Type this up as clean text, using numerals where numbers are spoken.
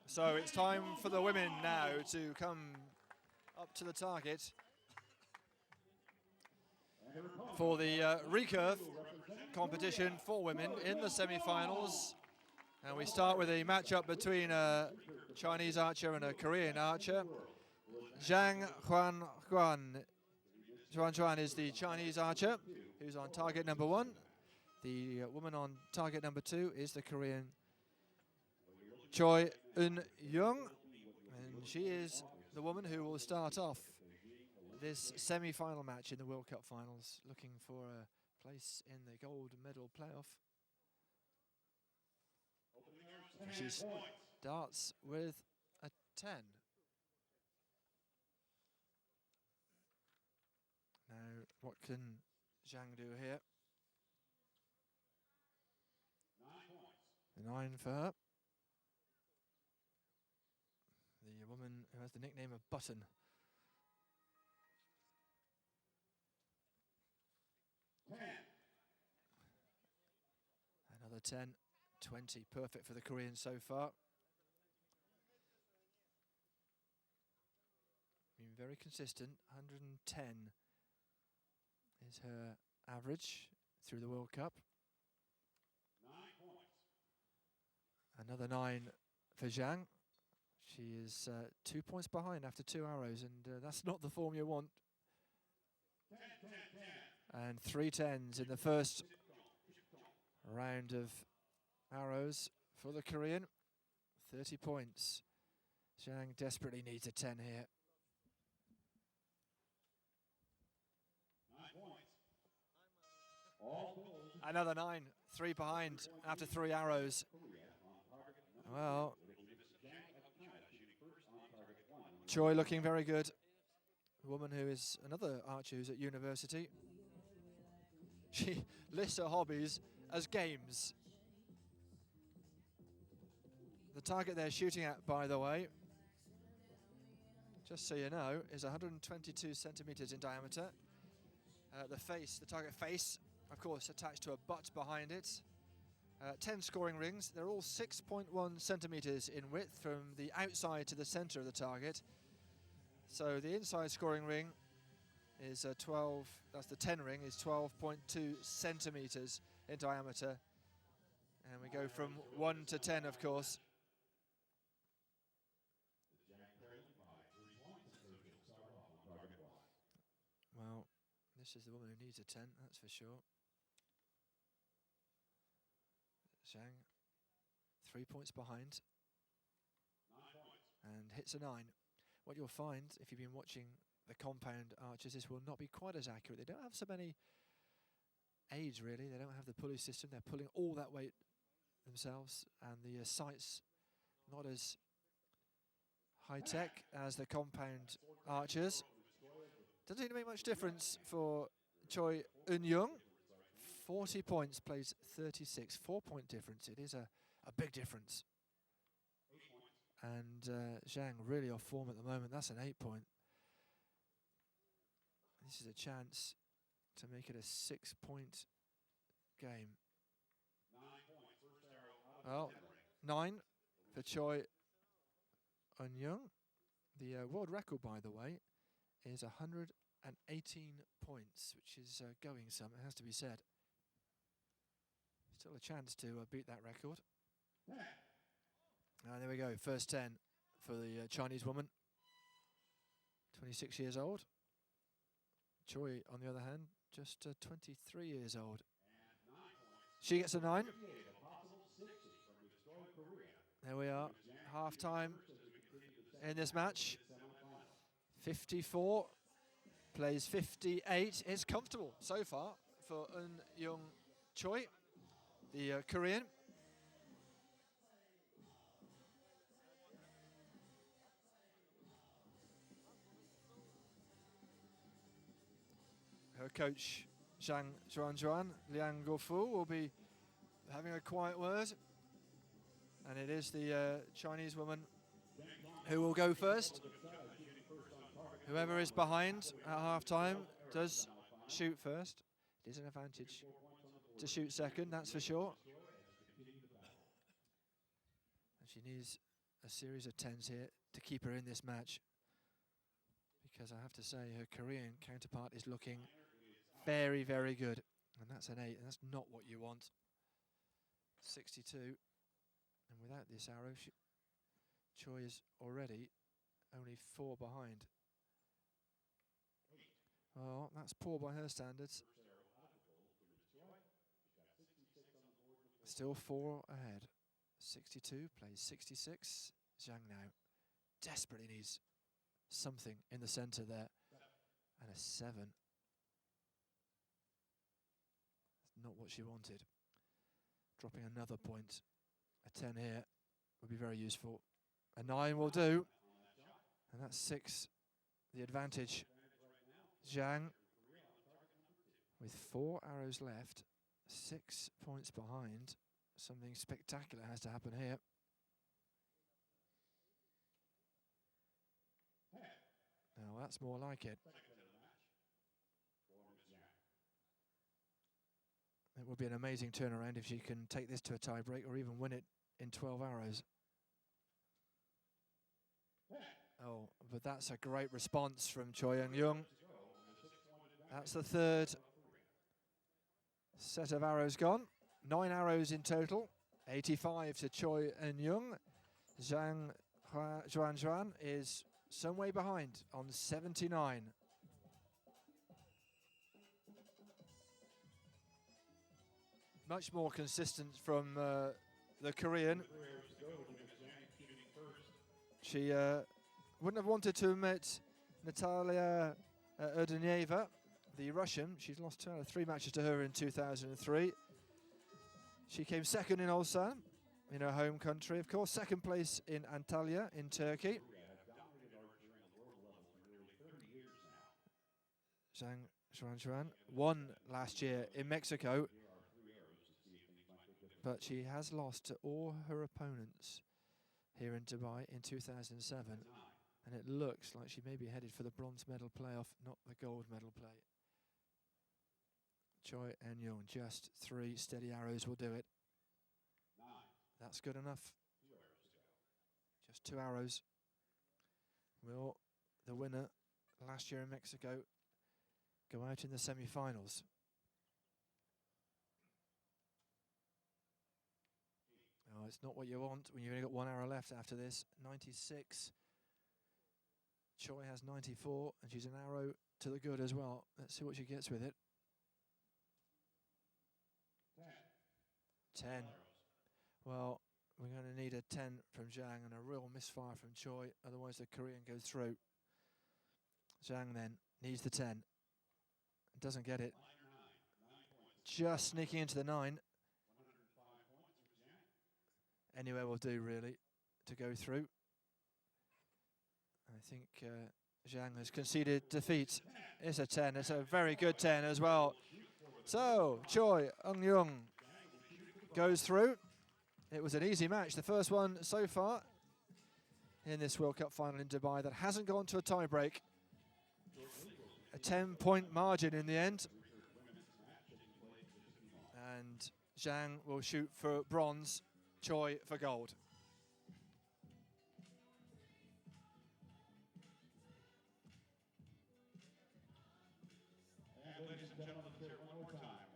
So it's time for the women now to come up to the target for the recurve competition for women in the semi-finals. And we start with a matchup between a Chinese archer and a Korean archer. Zhang Juan Juan. Juan Juan is the Chinese archer who's on target number 1. The woman on target number 2 is the Korean Choi Bomin, and she is the woman who will start off this semi-final match in the World Cup Finals, looking for a place in the gold medal playoff. She starts with a 10. Now, what can Zhang do here? 9 for her. The woman who has the nickname of Button. Another 10, 20, perfect for the Koreans so far. Been very consistent, 110 is her average through the World Cup. 9 points. Another 9 for Zhang. She is 2 points behind after 2 arrows, and that's not the form you want. 10, 10, 10. And 3 10s in the first round of arrows for the Korean. 30 points. Zhang desperately needs a 10 here. 9 points. All Another 9, 3 behind after 3 arrows. Well, Choi looking very good. A woman who is another archer who's at university. She lists her hobbies as games. The target they're shooting at, by the way, just so you know, is 122 centimeters in diameter. The target face, of course, attached to a butt behind it. 10 scoring rings. They're all 6.1 centimeters in width from the outside to the center of the target. So the inside scoring ring is 12, that's the 10 ring, is 12.2 centimeters in diameter. And we go from 1 to 10, of course. Well, this is the woman who needs a 10, that's for sure. Zhang, 3 points behind. 9 points. And hits a 9. What you'll find, if you've been watching the compound archers, this will not be quite as accurate. They don't have so many aids, really. They don't have the pulley system. They're pulling all that weight themselves, and the sights not as high-tech as the compound archers. Doesn't seem to make much difference for Choi Bomin. 40 points, plays 36, 4-point difference. It is a big difference. And Zhang really off form at the moment. That's an 8-point. This is a chance to make it a 6-point game. 9 points. First arrow. Well, 9 for Choi Bomin. The world record, by the way, is 118 points, which is going some, it has to be said. Still a chance to beat that record. And there we go, first 10 for the Chinese woman. 26 years old. Choi, on the other hand, just 23 years old. She gets a 9. There we are, half-time in this match. 54, plays 58. It's comfortable so far for Eun-Young Choi, the Korean. Her coach, Zhang Juan Juan, Liang Guofu, will be having a quiet word. And it is the Chinese woman who will go first. Whoever is behind at half-time does shoot first. It is an advantage to shoot second, that's for sure. She needs a series of 10s here to keep her in this match, because I have to say her Korean counterpart is looking very, very good. And that's an 8, and that's not what you want. 62. And without this arrow, Choi is already only 4 behind. Well, that's poor by her standards. Still 4 ahead. 62 plays 66. Zhang now desperately needs something in the center there. And a 7. Not what she wanted. Dropping another point. A 10 here would be very useful. A 9 will do. And that's 6. The advantage. Zhang with 4 arrows left. 6 points behind. Something spectacular has to happen here. Now that's more like it. It would be an amazing turnaround if she can take this to a tiebreak or even win it in 12 arrows. Oh, but that's a great response from Choi Young. That's the 3rd set of arrows gone. 9 arrows in total. 85 to Choi Young. Zhang Juan Juan is some way behind on 79. Much more consistent from the Korean. She wouldn't have wanted to admit Natalia Erdenieva, the Russian. She's lost 2 out of 3 matches to her in 2003. She came 2nd in Ulsan, in her home country, of course. 2nd place in Antalya in Turkey. Zhang Juan Juan won last year in Mexico, but she has lost to all her opponents here in Dubai in 2007, and it looks like she may be headed for the bronze medal playoff, not the gold medal play. Choi Young, just 3 steady arrows will do it. That's good enough. Just 2 arrows. Will the winner last year in Mexico go out in the semi-finals? Oh, it's not what you want when you've only got 1 arrow left after this. 96. Choi has 94, and she's an arrow to the good as well. Let's see what she gets with it. 10. Well, we're going to need a 10 from Zhang and a real misfire from Choi, otherwise the Korean goes through. Zhang then needs the 10. Doesn't get it. Just sneaking into the 9. Anywhere will do, really, to go through. I think Zhang has conceded defeat. It's a 10. It's a very good 10 as well. So, Choi Young goes through. It was an easy match, the first one so far in this World Cup final in Dubai that hasn't gone to a tiebreak. A 10-point margin in the end. And Zhang will shoot for bronze, Choi for gold. And ladies and gentlemen, let's hear it one more time.